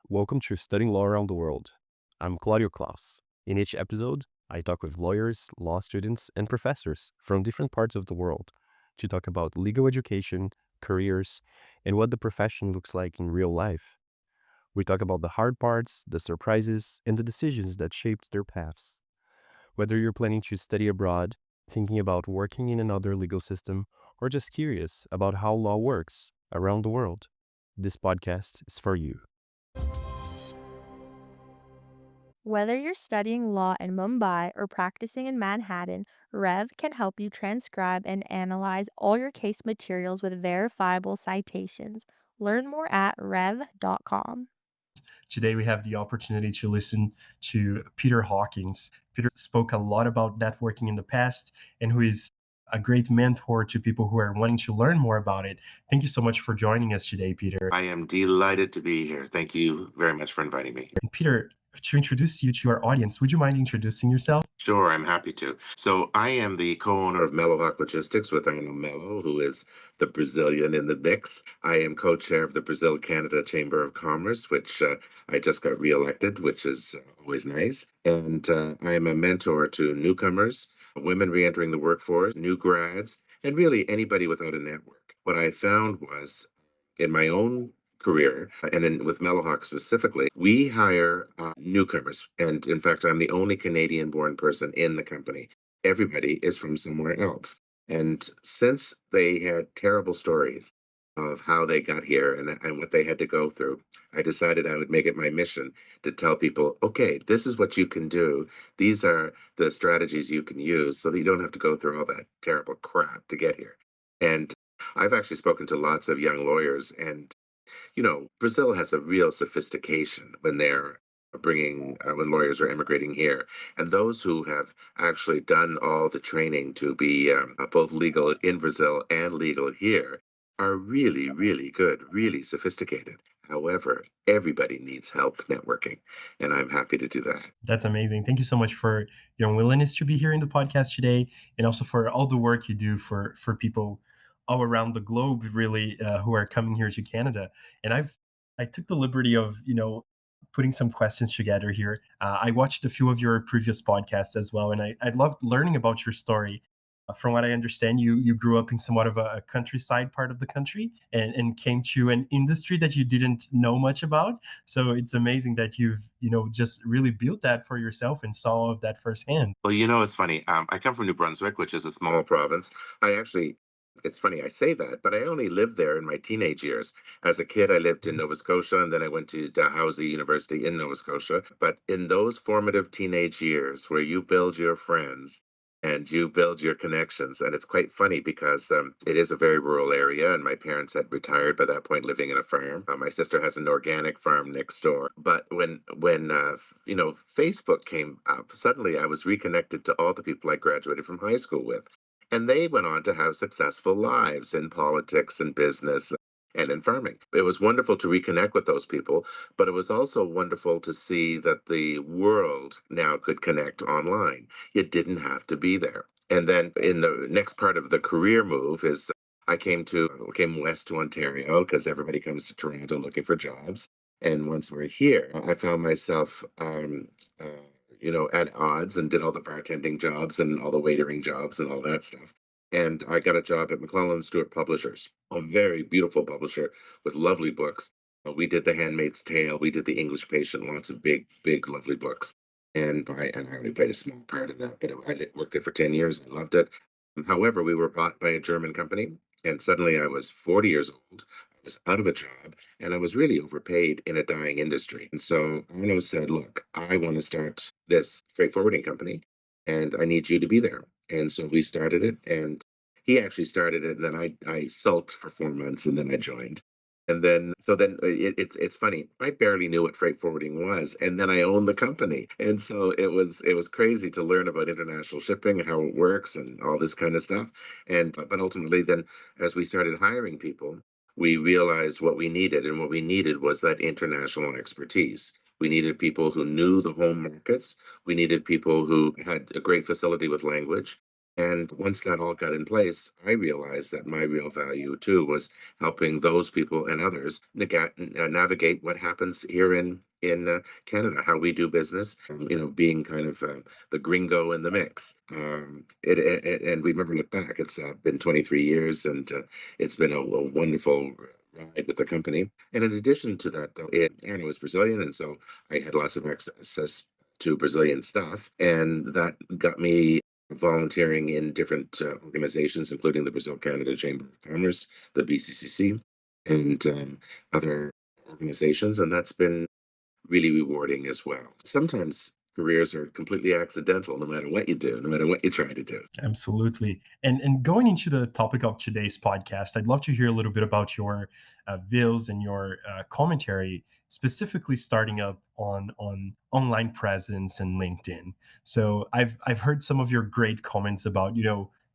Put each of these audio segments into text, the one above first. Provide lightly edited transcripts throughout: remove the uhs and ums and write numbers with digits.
Welcome to Studying Law Around the World. I'm Claudio Klaus. In each episode, I talk with lawyers, law students, and professors from different parts of the world to talk about legal education, careers, and what the profession looks like in real life. We talk about the hard parts, the surprises, and the decisions that shaped their paths. Whether you're planning to study abroad, thinking about working in another legal system, or just curious about how law works around the world, this podcast is for you. Whether you're studying law in Mumbai or practicing in Manhattan, Rev can help you transcribe and analyze all your case materials with verifiable citations. Learn more at rev.com. Today, we have the opportunity to listen to Peter Hawkins. Peter spoke a lot about networking in the past and who is a great mentor to people who are wanting to learn more about it. Thank you so much for joining us today, Peter. I am delighted to be here. Thank you very much for inviting me. And Peter, to introduce you to our audience, would you mind introducing yourself? Sure, I'm happy to. So I am the co-owner of MELLOHAWK Logistics with Arno Mello, who is the Brazilian in the mix. I am co-chair of the Brazil-Canada Chamber of Commerce, which I just got reelected, which is always nice. And I am a mentor to newcomers, women reentering the workforce, new grads, and really anybody without a network. What I found was in my own career, and in, with MELLOHAWK specifically, we hire newcomers. And in fact, I'm the only Canadian born person in the company. Everybody is from somewhere else. And since they had terrible stories of how they got here and what they had to go through, I decided I would make it my mission to tell people, okay, this is what you can do. These are the strategies you can use so that you don't have to go through all that terrible crap to get here. And I've actually spoken to lots of young lawyers, and Brazil has a real sophistication when they're bringing when lawyers are immigrating here, and those who have actually done all the training to be both legal in Brazil and legal here are really, really good, really sophisticated. However, everybody needs help networking, and I'm happy to do that. That's amazing. Thank you so much for your willingness to be here in the podcast today, and also for all the work you do for people all around the globe, really, who are coming here to Canada. And I took the liberty of putting some questions together here. I watched a few of your previous podcasts as well, and I loved learning about your story. From what I understand, you grew up in somewhat of a countryside part of the country and came to an industry that you didn't know much about. So it's amazing that you've just really built that for yourself and saw all of that firsthand. Well, it's funny. I come from New Brunswick, which is a small province. It's funny I say that, but I only lived there in my teenage years. As a kid, I lived in Nova Scotia, and then I went to Dalhousie University in Nova Scotia. But in those formative teenage years where you build your friends and you build your connections, and it's quite funny because it is a very rural area, and my parents had retired by that point, living in a farm. My sister has an organic farm next door. But when Facebook came up, suddenly I was reconnected to all the people I graduated from high school with. And they went on to have successful lives in politics and business and in farming. It was wonderful to reconnect with those people, but it was also wonderful to see that the world now could connect online. It didn't have to be there. And then in the next part of the career move is came west to Ontario because everybody comes to Toronto looking for jobs. And once we're here, I found myself at odds and did all the bartending jobs and all the waitering jobs and all that stuff. And I got a job at McClellan Stewart Publishers, a very beautiful publisher with lovely books. We did The Handmaid's Tale, we did The English Patient, lots of big, big, lovely books. And I only played a small part in that, but I worked there for 10 years. I loved it. However, we were bought by a German company, and suddenly I was 40 years old. I was out of a job, and I was really overpaid in a dying industry. And so Arno said, look, I want to start this freight forwarding company, and I need you to be there. And so we started it, and he actually started it, and then I sulked for 4 months, and then I joined. And it's funny. I barely knew what freight forwarding was, and then I owned the company, and so it was crazy to learn about international shipping and how it works and all this kind of stuff. And but ultimately, then as we started hiring people, we realized what we needed, and what we needed was that international expertise. We needed people who knew the home markets. We needed people who had a great facility with language. And once that all got in place, I realized that my real value too was helping those people and others navigate what happens here in Canada, how we do business. Being kind of the gringo in the mix. And we've never looked back. It's been 23 years, and it's been a wonderful ride with the company. And in addition to that, though, Aaron was Brazilian, and so I had lots of access to Brazilian stuff, and that got me volunteering in different organizations, including the Brazil Canada Chamber of Commerce, the BCCC, and other organizations. And that's been really rewarding as well. Sometimes careers are completely accidental, no matter what you do, no matter what you try to do. Absolutely. And going into the topic of today's podcast, I'd love to hear a little bit about your views and your commentary, specifically starting up on online presence and LinkedIn. So I've heard some of your great comments about,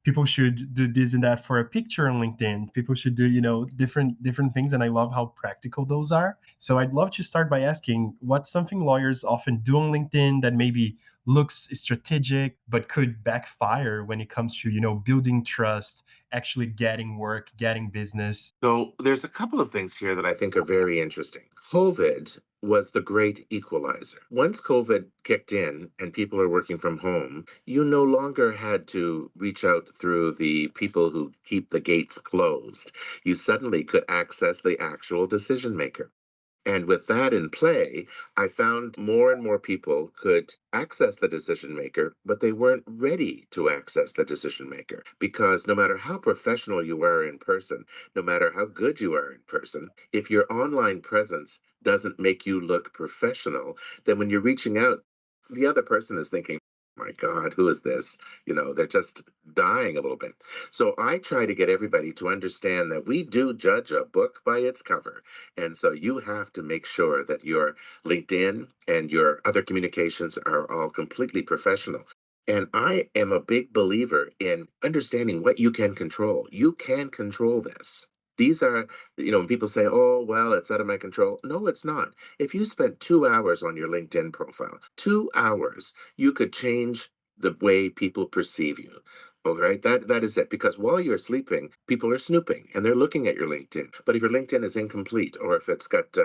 people should do this and that for a picture on LinkedIn. People should do, different things, and I love how practical those are. So I'd love to start by asking, what's something lawyers often do on LinkedIn that maybe looks strategic but could backfire when it comes to building trust, actually getting work, getting business? So there's a couple of things here that I think are very interesting. COVID was the great equalizer. Once COVID kicked in and people are working from home, you no longer had to reach out through the people who keep the gates closed. You suddenly could access the actual decision maker. And with that in play, I found more and more people could access the decision maker, but they weren't ready to access the decision maker because no matter how professional you are in person, no matter how good you are in person, if your online presence doesn't make you look professional, then when you're reaching out, the other person is thinking, my God, who is this? They're just dying a little bit. So I try to get everybody to understand that we do judge a book by its cover. And so you have to make sure that your LinkedIn and your other communications are all completely professional. And I am a big believer in understanding what you can control. You can control this. These are, when people say, oh, well, it's out of my control. No, it's not. If you spent 2 hours on your LinkedIn profile, 2 hours, you could change the way people perceive you. All right, that is it. Because while you're sleeping, people are snooping and they're looking at your LinkedIn. But if your LinkedIn is incomplete, or if it's got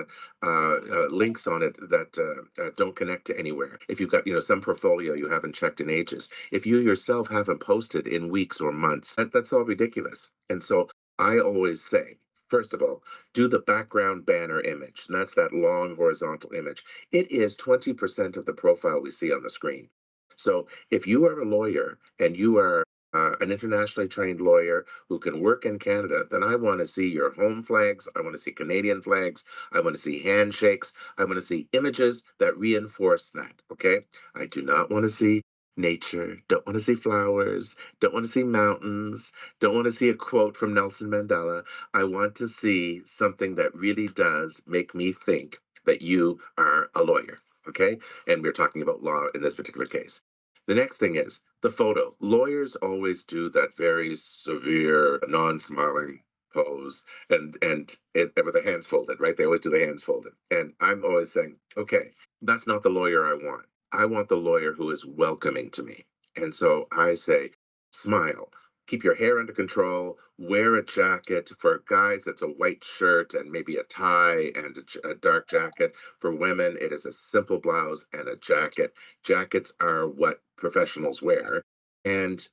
links on it that don't connect to anywhere, if you've got some portfolio you haven't checked in ages, if you yourself haven't posted in weeks or months, that's all ridiculous. And so I always say, first of all, do the background banner image, and that's that long horizontal image. It is 20% of the profile we see on the screen. So if you are a lawyer and you are an internationally trained lawyer who can work in Canada, then I want to see your home flags. I want to see Canadian flags. I want to see handshakes. I want to see images that reinforce that. Okay. I do not want to see nature, don't want to see flowers, don't want to see mountains, don't want to see a quote from Nelson Mandela. I want to see something that really does make me think that you are a lawyer. Okay. And we're talking about law in this particular case. The next thing is the photo. Lawyers always do that very severe, non-smiling pose, and with the hands folded, right? They always do the hands folded. And I'm always saying, okay, that's not the lawyer I want. I want the lawyer who is welcoming to me. And so I say, smile, keep your hair under control, wear a jacket. For guys, it's a white shirt and maybe a tie and a dark jacket. For women, it is a simple blouse and a jacket. Jackets are what professionals wear. And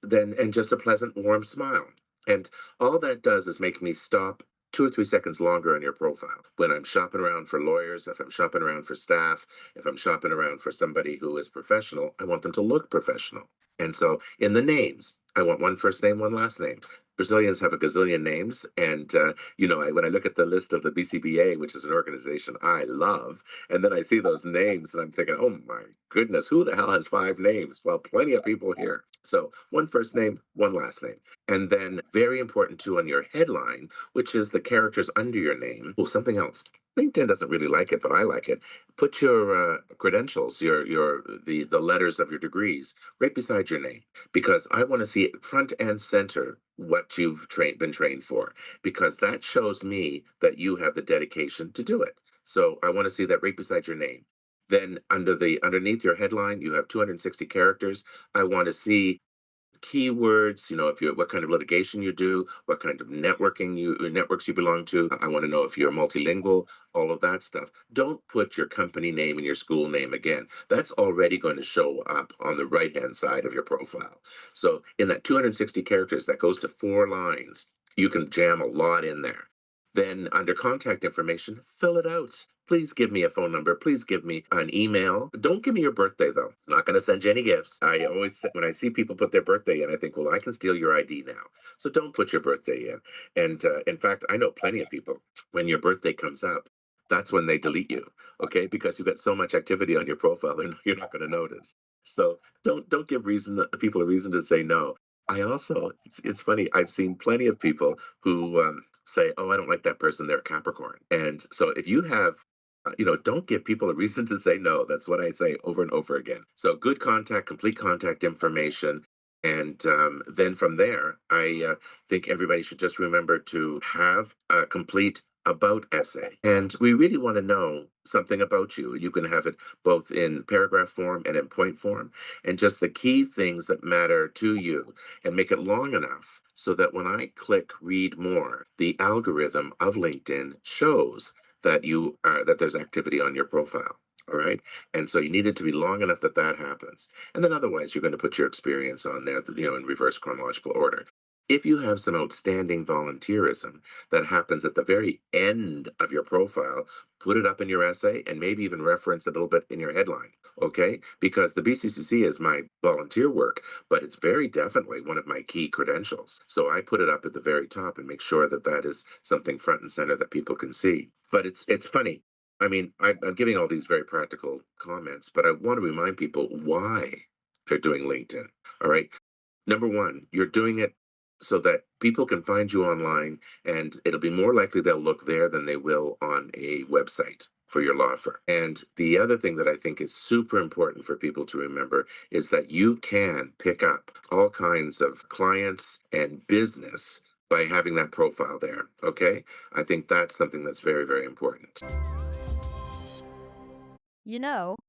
just a pleasant, warm smile. And all that does is make me stop 2 or 3 seconds longer on your profile. When I'm shopping around for lawyers, if I'm shopping around for staff, if I'm shopping around for somebody who is professional, I want them to look professional. And so in the names, I want one first name, one last name. Brazilians have a gazillion names. And, when I look at the list of the BCBA, which is an organization I love, and then I see those names and I'm thinking, oh my goodness, who the hell has 5 names? Well, plenty of people here. So one first name, one last name. And then very important too on your headline, which is the characters under your name. Oh, something else. LinkedIn doesn't really like it, but I like it. Put your credentials, the letters of your degrees right beside your name, because I want to see it front and center what you've been trained for, because that shows me that you have the dedication to do it. So I want to see that right beside your name. Then underneath your headline, you have 260 characters. I want to see keywords, if you what kind of litigation you do, what kind of networks you belong to. I want to know if you're multilingual, all of that stuff. Don't put your company name and your school name again. That's already going to show up on the right-hand side of your profile. So in that 260 characters, that goes to 4 lines. You can jam a lot in there. Then under contact information, fill it out. Please give me a phone number. Please give me an email. Don't give me your birthday, though. I'm not going to send you any gifts. I always say, when I see people put their birthday in, I think, well, I can steal your ID now. So don't put your birthday in. And in fact, I know plenty of people, when your birthday comes up, that's when they delete you, okay? Because you've got so much activity on your profile, you're not going to notice. So don't give people a reason to say no. I also, it's funny. I've seen plenty of people who say, "Oh, I don't like that person. They're a Capricorn." And so if you have, don't give people a reason to say no. That's what I say over and over again. So good contact, complete contact information. And then from there, I think everybody should just remember to have a complete about essay. And we really want to know something about you. You can have it both in paragraph form and in point form, and just the key things that matter to you, and make it long enough so that when I click read more, the algorithm of LinkedIn shows that there's activity on your profile. All right. And so you need it to be long enough that that happens. And then otherwise, you're going to put your experience on there, in reverse chronological order. If you have some outstanding volunteerism that happens at the very end of your profile, put it up in your essay and maybe even reference a little bit in your headline. Okay. Because the BCCC is my volunteer work, but it's very definitely one of my key credentials. So I put it up at the very top and make sure that that is something front and center that people can see. But it's funny. I mean, I'm giving all these very practical comments, but I want to remind people why they're doing LinkedIn. All right. Number one, you're doing it so that people can find you online, and it'll be more likely they'll look there than they will on a website for your law firm. And the other thing that I think is super important for people to remember is that you can pick up all kinds of clients and business by having that profile there. Okay. I think that's something that's very, very important.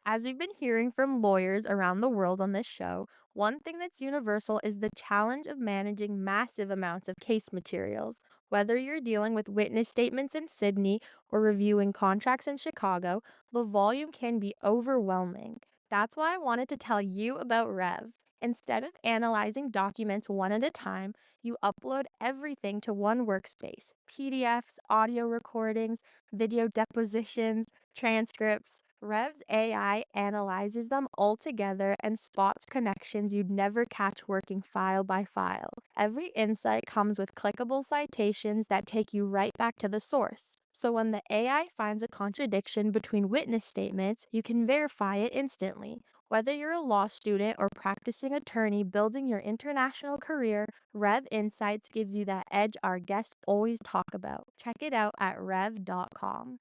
As we've been hearing from lawyers around the world on this show, one thing that's universal is the challenge of managing massive amounts of case materials. Whether you're dealing with witness statements in Sydney or reviewing contracts in Chicago, the volume can be overwhelming. That's why I wanted to tell you about Rev. Instead of analyzing documents one at a time, you upload everything to one workspace: PDFs, audio recordings, video depositions, transcripts. Rev's AI analyzes them all together and spots connections you'd never catch working file by file. Every insight comes with clickable citations that take you right back to the source. So when the AI finds a contradiction between witness statements, you can verify it instantly. Whether you're a law student or practicing attorney building your international career, Rev Insights gives you that edge our guests always talk about. Check it out at rev.com.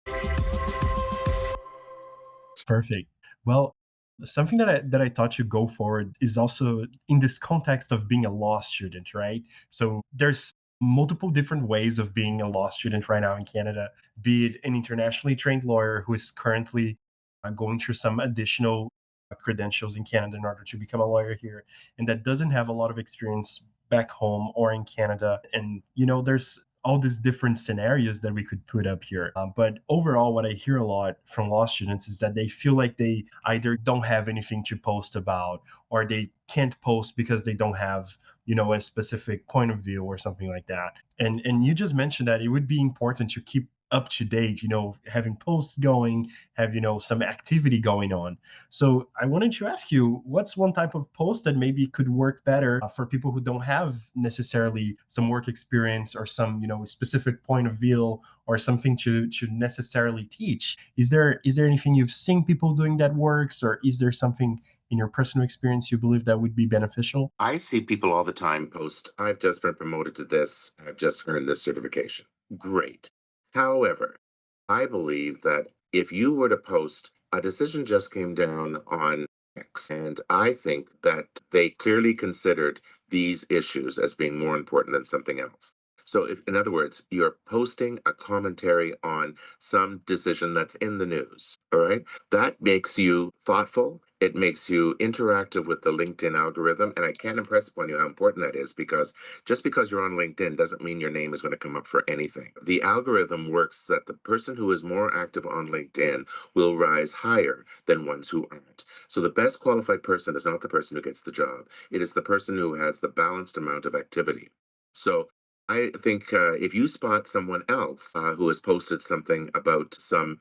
Perfect. Well, something that I taught you go forward is also in this context of being a law student, right? So there's multiple different ways of being a law student right now in Canada, be it an internationally trained lawyer who is currently going through some additional credentials in Canada in order to become a lawyer here, and that doesn't have a lot of experience back home or in Canada. And, there's all these different scenarios that we could put up here. But overall, what I hear a lot from law students is that they feel like they either don't have anything to post about, or they can't post because they don't have, a specific point of view or something like that. And you just mentioned that it would be important to keep up to date, having posts going, have, some activity going on. So I wanted to ask you, what's one type of post that maybe could work better for people who don't have necessarily some work experience or some, specific point of view or something to necessarily teach? Is there anything you've seen people doing that works, or is there something in your personal experience you believe that would be beneficial? I see people all the time post, "I've just been promoted to this, I've just earned this certification." Great. However, I believe that if you were to post, "A decision just came down on X, and I think that they clearly considered these issues as being more important than something else." So, if, in other words, you're posting a commentary on some decision that's in the news, all right, that makes you thoughtful It makes you interactive with the LinkedIn algorithm. And I can't impress upon you how important that is, because just because you're on LinkedIn doesn't mean your name is going to come up for anything. The algorithm works that the person who is more active on LinkedIn will rise higher than ones who aren't. So the best qualified person is not the person who gets the job, it is the person who has the balanced amount of activity. So I think if you spot someone else who has posted something about some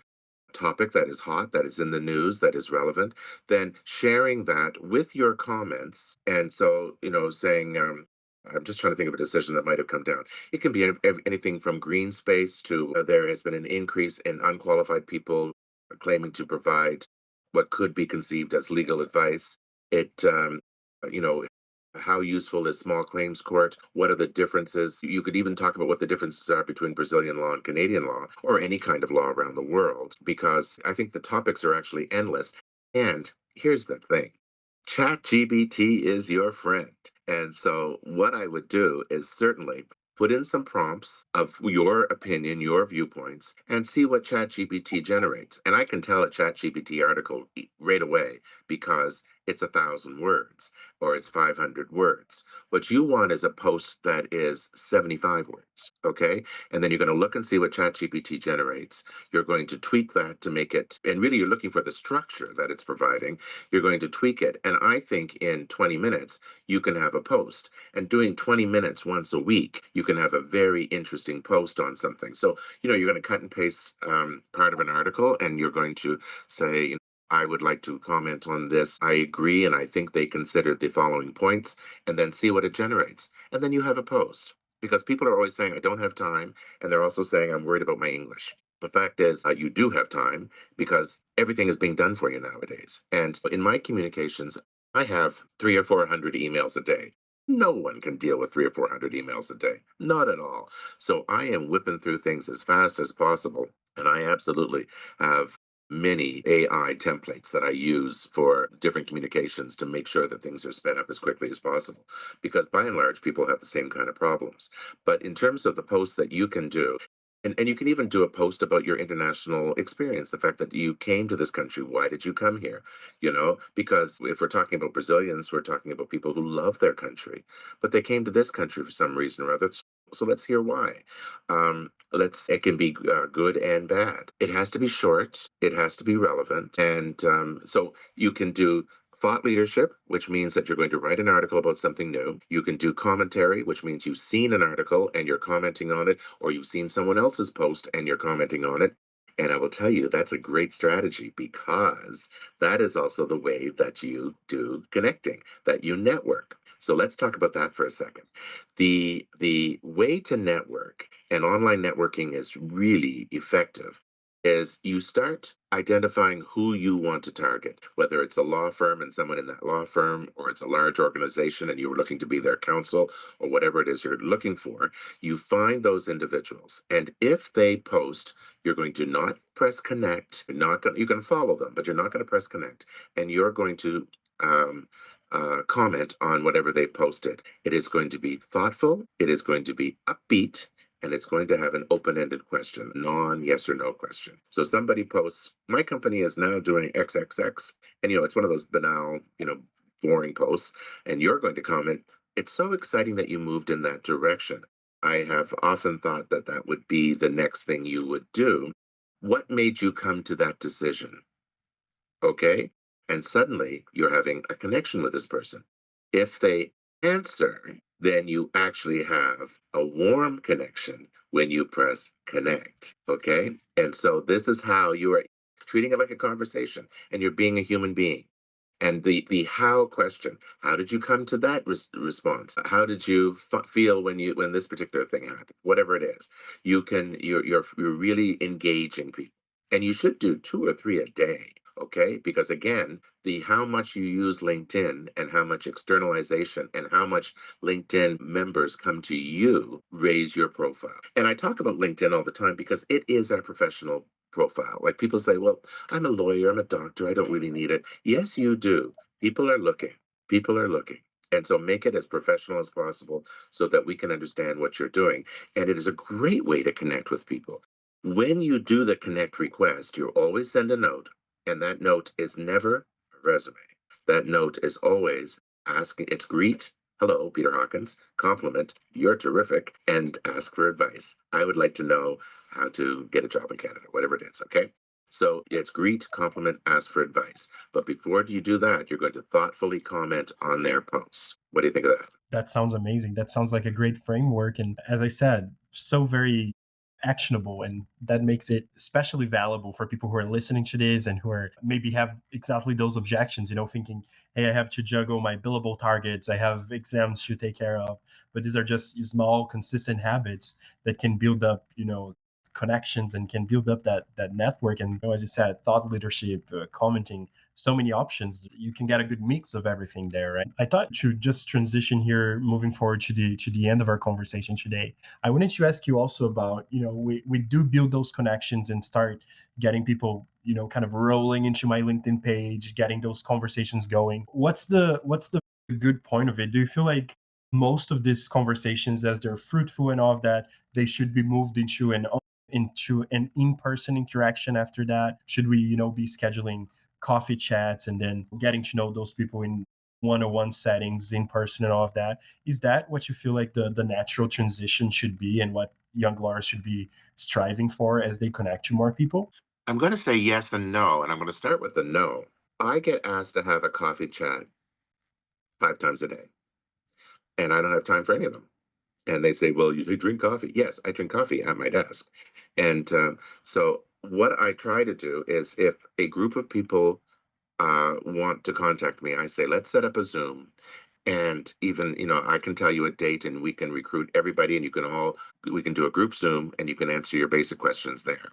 topic that is hot, that is in the news, that is relevant, then sharing that with your comments. And so, saying, I'm just trying to think of a decision that might have come down. It can be anything from green space to there has been an increase in unqualified people claiming to provide what could be conceived as legal advice. It, you know, how useful is small claims court? What are the differences? You could even talk about what the differences are between Brazilian law and Canadian law, or any kind of law around the world, because I think the topics are actually endless. And here's the thing, ChatGPT is your friend. And so, what I would do is certainly put in some prompts of your opinion, your viewpoints, and see what ChatGPT generates. And I can tell a ChatGPT article right away because it's 1,000 words or it's 500 words. What you want is a post that is 75 words, okay? And then you're going to look and see what ChatGPT generates. You're going to tweak that to make it, and really you're looking for the structure that it's providing. You're going to tweak it. And I think in 20 minutes, you can have a post. And doing 20 minutes once a week, you can have a very interesting post on something. So, you're going to cut and paste part of an article, and you're going to say, I would like to comment on this. I agree, and I think they considered the following points, and then see what it generates. And then you have a post. Because people are always saying, I don't have time, and they're also saying, I'm worried about my English. The fact is, you do have time because everything is being done for you nowadays. And in my communications, I have 300 or 400 emails a day. No one can deal with 300 or 400 emails a day. Not at all. So I am whipping through things as fast as possible. And I absolutely have many AI templates that I use for different communications to make sure that things are sped up as quickly as possible. Because by and large, people have the same kind of problems. But in terms of the posts that you can do, and you can even do a post about your international experience, the fact that you came to this country. Why did you come here? Because if we're talking about Brazilians, we're talking about people who love their country, but they came to this country for some reason or other. So let's hear why. It can be good and bad. It has to be short. It has to be relevant. And so you can do thought leadership, which means that you're going to write an article about something new. You can do commentary, which means you've seen an article and you're commenting on it, or you've seen someone else's post and you're commenting on it. And I will tell you, that's a great strategy because that is also the way that you do connecting, that you network. So let's talk about that for a second. The way to network, and online networking is really effective, is you start identifying who you want to target, whether it's a law firm and someone in that law firm, or it's a large organization and you're looking to be their counsel, or whatever it is you're looking for. You find those individuals. And if they post, you're going to not press connect. You can follow them, but you're not going to press connect. And you're going to um, comment on whatever they've posted. It is going to be thoughtful, it is going to be upbeat, and it's going to have an open-ended question, non yes or no question. So somebody posts, my company is now doing XXX, and it's one of those banal, boring posts, and you're going to comment, it's so exciting that you moved in that direction. I have often thought that that would be the next thing you would do. What made you come to that decision? Okay. And suddenly you're having a connection with this person. If they answer, then you actually have a warm connection when you press connect. Okay. And so this is how you are treating it like a conversation, and you're being a human being. And the how question, how did you come to that response? How did you feel when this particular thing happened? Whatever it is, you're really engaging people, and you should do 2 or 3 a day. Okay, because again, the how much you use LinkedIn and how much externalization and how much LinkedIn members come to you raise your profile. And I talk about LinkedIn all the time because it is our professional profile. Like people say, well, I'm a lawyer, I'm a doctor, I don't really need it. Yes, you do. People are looking. People are looking. And so make it as professional as possible so that we can understand what you're doing. And it is a great way to connect with people. When you do the connect request, you always send a note, and that note is never a resume. That note is always asking, it's greet, hello, Peter Hawkins, compliment, you're terrific, and ask for advice. I would like to know how to get a job in Canada, whatever it is, okay? So it's greet, compliment, ask for advice. But before you do that, you're going to thoughtfully comment on their posts. What do you think of that? That sounds amazing. That sounds like a great framework. And as I said, so very actionable. And that makes it especially valuable for people who are listening to this and who are maybe have exactly those objections, thinking, hey, I have to juggle my billable targets. I have exams to take care of. But these are just small, consistent habits that can build up, connections and can build up that network. And as you said, thought leadership, commenting, so many options. You can get a good mix of everything there, right? I thought to just transition here, moving forward to the end of our conversation today. I wanted to ask you also about, we do build those connections and start getting people, kind of rolling into my LinkedIn page, getting those conversations going. What's the good point of it? Do you feel like most of these conversations, as they're fruitful and all of that, they should be moved into an in-person interaction after that? Should we, be scheduling coffee chats and then getting to know those people in one-on-one settings in person and all of that? Is that what you feel like the natural transition should be, and what young lawyers should be striving for as they connect to more people? I'm going to say yes and no, and I'm going to start with the no. I get asked to have a coffee chat 5 times a day, and I don't have time for any of them. And they say, well, you drink coffee. Yes, I drink coffee at my desk. And so what I try to do is if a group of people want to contact me, I say, let's set up a Zoom. And even, I can tell you a date and we can recruit everybody and we can do a group Zoom and you can answer your basic questions there,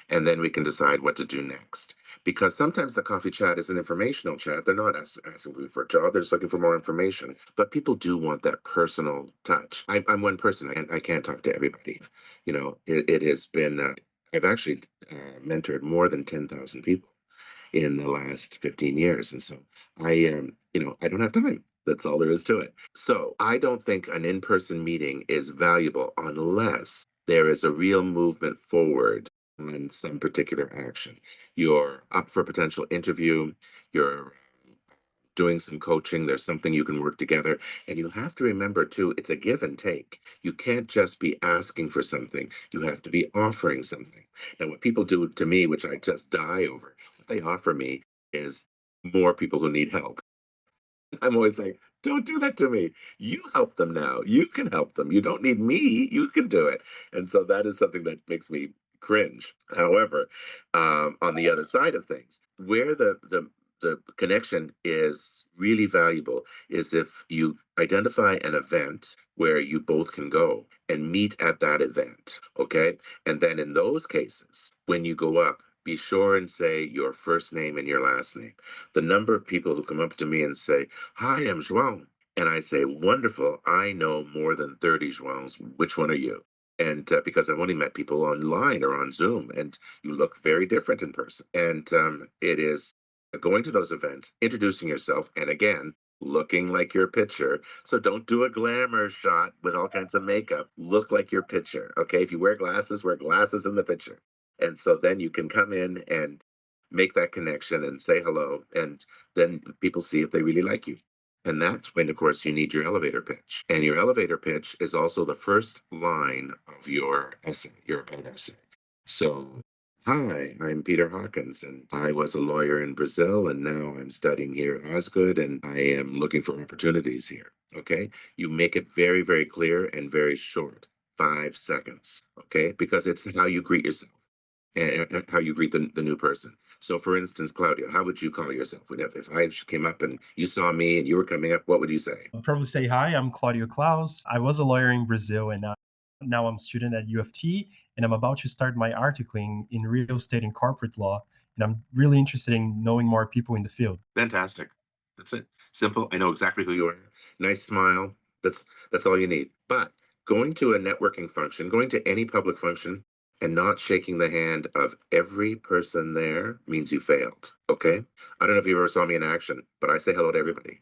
and then we can decide what to do next. Because sometimes the coffee chat is an informational chat. They're not asking me for a job, they're just looking for more information. But people do want that personal touch. I'm one person, I can't talk to everybody. It has been, I've actually mentored more than 10,000 people in the last 15 years. And so I don't have time. That's all there is to it. So I don't think an in person meeting is valuable unless there is a real movement forward on some particular action. You're up for a potential interview, you're doing some coaching, there's something you can work together. And you have to remember, too, it's a give and take. You can't just be asking for something, you have to be offering something. Now, what people do to me, which I just die over, what they offer me is more people who need help. I'm always saying, don't do that to me. You help them now. You can help them. You don't need me. You can do it. And so that is something that makes me cringe. However, on the other side of things, where the connection is really valuable is if you identify an event where you both can go and meet at that event. Okay. And then in those cases, when you go up, be sure and say your first name and your last name. The number of people who come up to me and say, hi, I'm João. And I say, wonderful. I know more than 30 Joaos. Which one are you? And because I've only met people online or on Zoom, and you look very different in person. And it is going to those events, introducing yourself, and again, looking like your picture. So don't do a glamour shot with all kinds of makeup. Look like your picture. Okay. If you wear glasses in the picture. And so then you can come in and make that connection and say hello. And then people see if they really like you. And that's when, of course, you need your elevator pitch. And your elevator pitch is also the first line of your essay, your about essay. So, hi, I'm Peter Hawkins, and I was a lawyer in Brazil, and now I'm studying here at Osgood, and I am looking for opportunities here. Okay? You make it very, very clear and very short, 5 seconds. Okay? Because it's how you greet yourself and how you greet the new person. So, for instance, Claudio, how would you call yourself? If I came up and you saw me and you were coming up, what would you say? I'll probably say, hi, I'm Claudio Klaus. I was a lawyer in Brazil, and now I'm a student at U of T, and I'm about to start my articling in real estate and corporate law. And I'm really interested in knowing more people in the field. Fantastic. That's it. Simple. I know exactly who you are. Nice smile. That's all you need. But going to a networking function, going to any public function and not shaking the hand of every person there means you failed. Okay? I don't know if you ever saw me in action, but I say hello to everybody.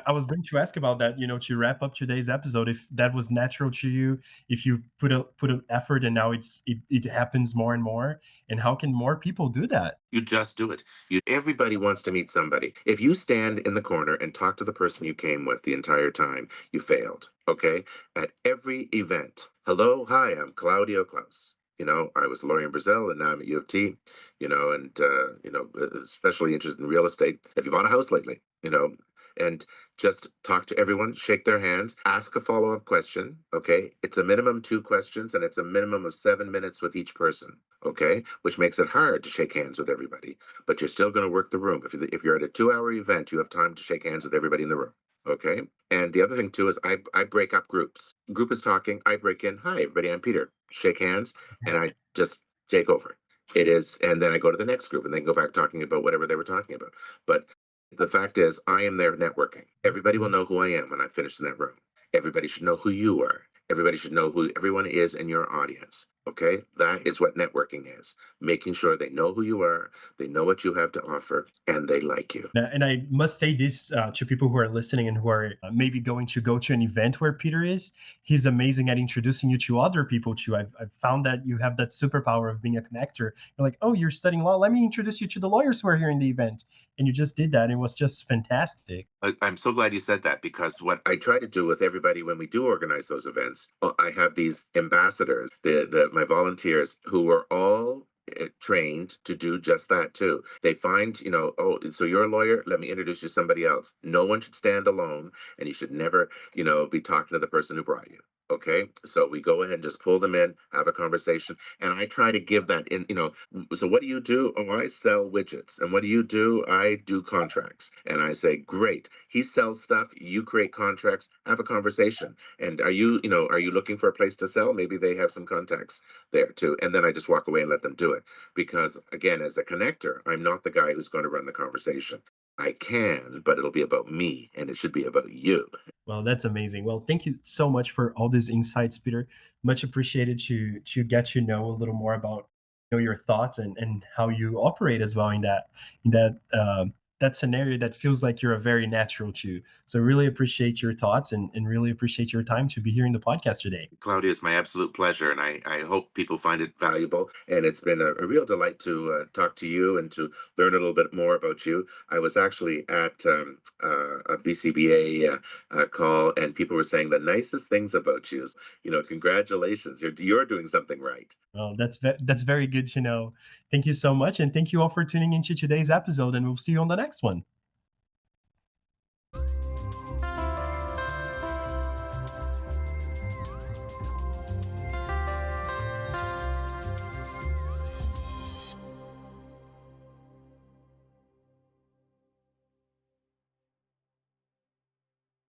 I was going to ask about that, to wrap up today's episode, if that was natural to you, if you put an effort and now it happens more and more, and how can more people do that? You just do it. Everybody wants to meet somebody. If you stand in the corner and talk to the person you came with the entire time, you failed. Okay? At every event, hello, hi, I'm Claudio Klaus. I was a lawyer in Brazil and now I'm at U of T, and, especially interested in real estate. Have you bought a house lately? And just talk to everyone, shake their hands, ask a follow up question. Okay? It's a minimum two questions and it's a minimum of 7 minutes with each person. Okay? Which makes it hard to shake hands with everybody, but you're still going to work the room. If you're at a 2 hour event, you have time to shake hands with everybody in the room. Okay? And the other thing too is I break up groups. Group is talking, I break in, hi, everybody, I'm Peter. Shake hands, and I just take over. It is, and then I go to the next group and then go back talking about whatever they were talking about. But the fact is, I am there networking. Everybody will know who I am when I finish in that room. Everybody should know who you are. Everybody should know who everyone is in your audience. Okay? That is what networking is. Making sure they know who you are, they know what you have to offer, and they like you. And I must say this to people who are listening and who are maybe going to go to an event where Peter is. He's amazing at introducing you to other people too. I've found that you have that superpower of being a connector. You're like, oh, you're studying law. Let me introduce you to the lawyers who are here in the event. And you just did that. It was just fantastic. I'm so glad you said that because what I try to do with everybody when we do organize those events, I have these ambassadors, my volunteers, who are all trained to do just that too. They find, oh, so you're a lawyer? Let me introduce you to somebody else. No one should stand alone, and you should never, be talking to the person who brought you. Okay, so we go ahead and just pull them in, have a conversation, and I try to give that in. So what do you do? Oh, I sell widgets. And what do you do? I do contracts. And I say, great. He sells stuff. You create contracts. Have a conversation. And are you looking for a place to sell? Maybe they have some contacts there too. And then I just walk away and let them do it. Because again, as a connector, I'm not the guy who's going to run the conversation. I can, but it'll be about me and it should be about you. Well, that's amazing. Well, thank you so much for all these insights, Peter. Much appreciated to get to know a little more about your thoughts and how you operate as well in that scenario that feels like you're a very natural to. So really appreciate your thoughts and really appreciate your time to be here in the podcast today. Claudia, it's my absolute pleasure, and I hope people find it valuable. And it's been a real delight to talk to you and to learn a little bit more about you. I was actually at a BCBA call, and people were saying the nicest things about you. Congratulations, you're doing something right. Well, that's very good to know. Thank you so much, and thank you all for tuning into today's episode. And we'll see you on the next one.